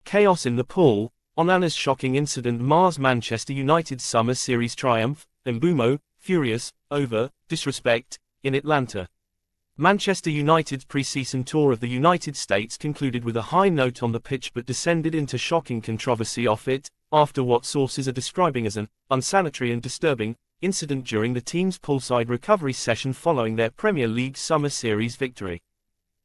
Chaos in the pool, Onana'S shocking incident mars Manchester United's summer series triumph, Mbeumo, furious, over, disrespect, in Atlanta. Manchester United's pre-season tour of the United States concluded with a high note on the pitch but descended into shocking controversy off it, after what sources are describing as an unsanitary and disturbing incident during the team's poolside recovery session following their Premier League Summer Series victory.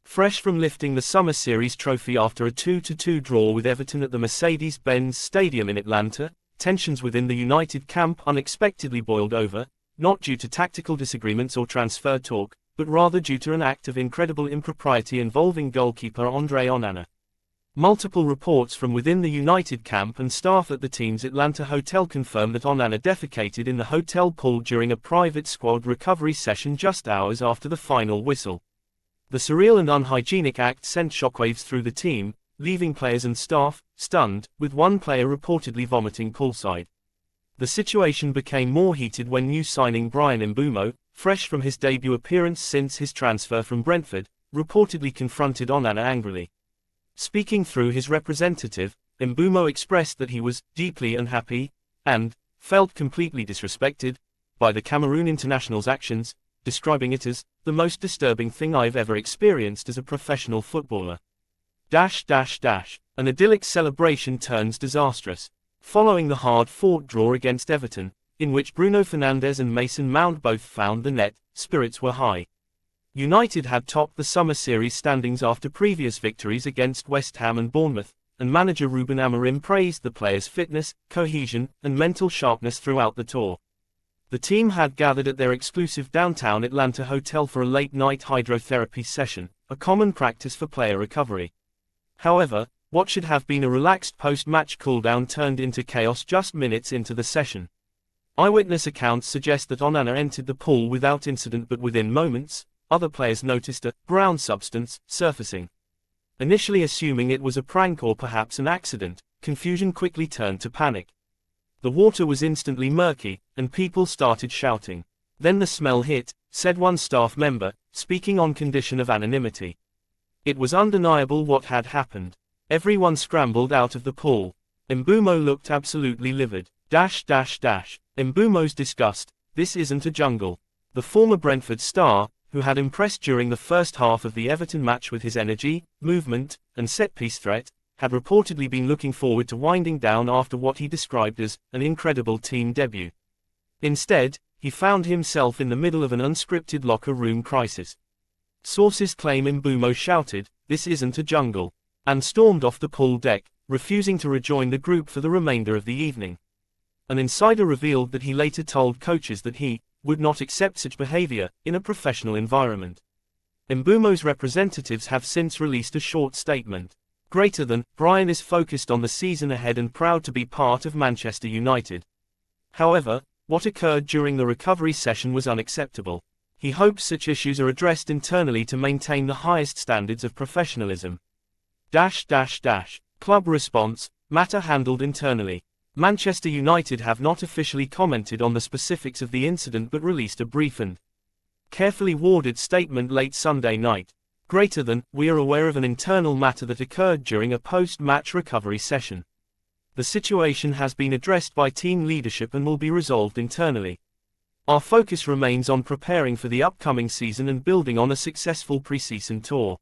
Fresh from lifting the Summer Series trophy after a 2-2 draw with Everton at the Mercedes-Benz Stadium in Atlanta, tensions within the United camp unexpectedly boiled over, not due to tactical disagreements or transfer talk, but rather due to an act of incredible impropriety involving goalkeeper Andre Onana. Multiple reports from within the United camp and staff at the team's Atlanta hotel confirm that Onana defecated in the hotel pool during a private squad recovery session just hours after the final whistle. The surreal and unhygienic act sent shockwaves through the team, leaving players and staff stunned, with one player reportedly vomiting poolside. The situation became more heated when new signing Bryan Mbeumo, fresh from his debut appearance since his transfer from Brentford, reportedly confronted Onana angrily. Speaking through his representative, Mbeumo expressed that he was deeply unhappy and felt completely disrespected by the Cameroon international's actions, describing it as the most disturbing thing I've ever experienced as a professional footballer. An idyllic celebration turns disastrous. Following the hard-fought draw against Everton, in which Bruno Fernandes and Mason Mount both found the net, spirits were high. United had topped the Summer Series standings after previous victories against West Ham and Bournemouth, and manager Ruben Amorim praised the players' fitness, cohesion, and mental sharpness throughout the tour. The team had gathered at their exclusive downtown Atlanta hotel for a late-night hydrotherapy session, a common practice for player recovery. However, what should have been a relaxed post-match cooldown turned into chaos just minutes into the session. Eyewitness accounts suggest that Onana entered the pool without incident, but within moments, other players noticed a brown substance surfacing. Initially assuming it was a prank or perhaps an accident, confusion quickly turned to panic. The water was instantly murky, and people started shouting. Then the smell hit, said one staff member, speaking on condition of anonymity. It was undeniable what had happened. Everyone scrambled out of the pool. Mbeumo looked absolutely livid. Mbeumo's disgust, this isn't a jungle. The former Brentford star, who had impressed during the first half of the Everton match with his energy, movement, and set-piece threat, had reportedly been looking forward to winding down after what he described as an incredible team debut. Instead, he found himself in the middle of an unscripted locker room crisis. Sources claim Mbeumo shouted, "This isn't a jungle," and stormed off the pool deck, refusing to rejoin the group for the remainder of the evening. An insider revealed that he later told coaches that he would not accept such behavior in a professional environment. Mbeumo's representatives have since released a short statement. Bryan is focused on the season ahead and proud to be part of Manchester United. However, what occurred during the recovery session was unacceptable. He hopes such issues are addressed internally to maintain the highest standards of professionalism. Club response, matter handled internally. Manchester United have not officially commented on the specifics of the incident but released a brief and carefully worded statement late Sunday night. We are aware of an internal matter that occurred during a post-match recovery session. The situation has been addressed by team leadership and will be resolved internally. Our focus remains on preparing for the upcoming season and building on a successful pre-season tour.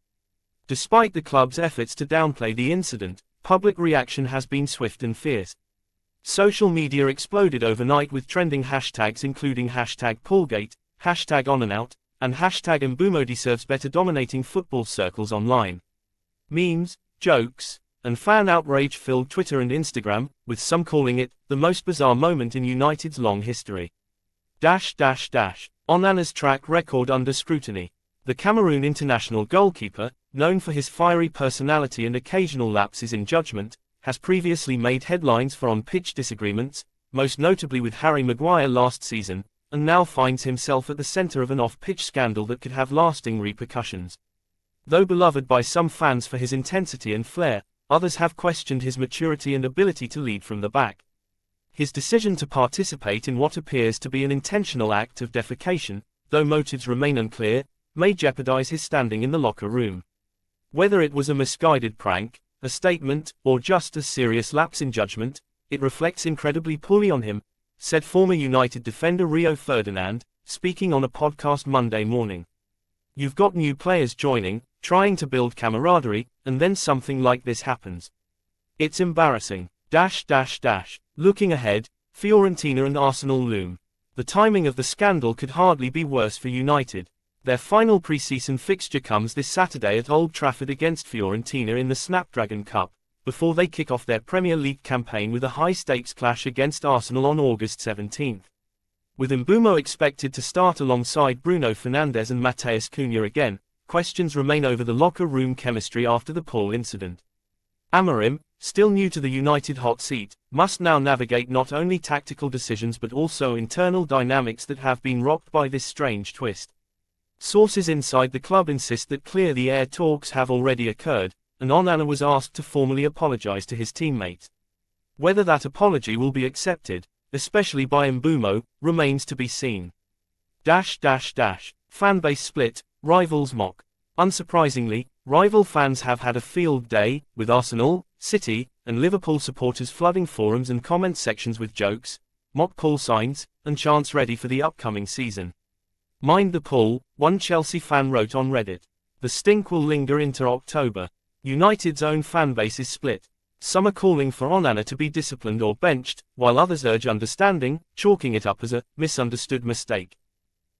Despite the club's efforts to downplay the incident, public reaction has been swift and fierce. Social media exploded overnight with trending hashtags including #Poolgate, #Onanaout, and #Mbeumo deserves better, dominating football circles online. Memes, jokes, and fan outrage filled Twitter and Instagram, with some calling it the most bizarre moment in United's long history. Onana's track record under scrutiny. The Cameroon international goalkeeper, known for his fiery personality and occasional lapses in judgment, has previously made headlines for on-pitch disagreements, most notably with Harry Maguire last season, and now finds himself at the center of an off-pitch scandal that could have lasting repercussions. Though beloved by some fans for his intensity and flair, others have questioned his maturity and ability to lead from the back. His decision to participate in what appears to be an intentional act of defecation, though motives remain unclear, may jeopardize his standing in the locker room. Whether it was a misguided prank, a statement, or just a serious lapse in judgment, it reflects incredibly poorly on him, said former United defender Rio Ferdinand, speaking on a podcast Monday morning. You've got new players joining, trying to build camaraderie, and then something like this happens. It's embarrassing. Looking ahead, Fiorentina and Arsenal loom. The timing of the scandal could hardly be worse for United. Their final pre-season fixture comes this Saturday at Old Trafford against Fiorentina in the Snapdragon Cup, before they kick off their Premier League campaign with a high-stakes clash against Arsenal on August 17. With Mbeumo expected to start alongside Bruno Fernandes and Matheus Cunha again, questions remain over the locker room chemistry after the Paul incident. Amorim, still new to the United hot seat, must now navigate not only tactical decisions but also internal dynamics that have been rocked by this strange twist. Sources inside the club insist that clear-the-air talks have already occurred, and Onana was asked to formally apologize to his teammates. Whether that apology will be accepted, especially by Mbeumo, remains to be seen. Fanbase split, rivals mock. Unsurprisingly, rival fans have had a field day, with Arsenal, City, and Liverpool supporters flooding forums and comment sections with jokes, mock Paul signs, and chants ready for the upcoming season. Mind the Paul, one Chelsea fan wrote on Reddit. The stink will linger into October. United's own fanbase is split. Some are calling for Onana to be disciplined or benched, while others urge understanding, chalking it up as a misunderstood mistake.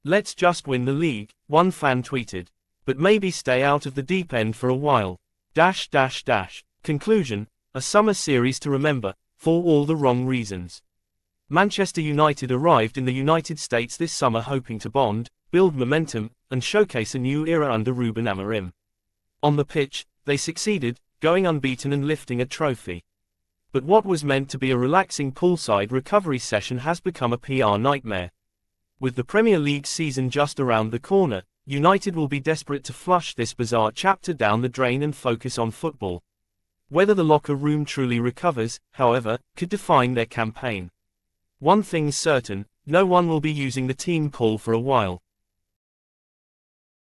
Let's just win the league, one fan tweeted. But maybe stay out of the deep end for a while. Conclusion, a summer series to remember, for all the wrong reasons. Manchester United arrived in the United States this summer hoping to bond, build momentum, and showcase a new era under Ruben Amorim. On the pitch, they succeeded, going unbeaten and lifting a trophy. But what was meant to be a relaxing poolside recovery session has become a PR nightmare. With the Premier League season just around the corner, United will be desperate to flush this bizarre chapter down the drain and focus on football. Whether the locker room truly recovers, however, could define their campaign. One thing's certain, no one will be using the team pool for a while.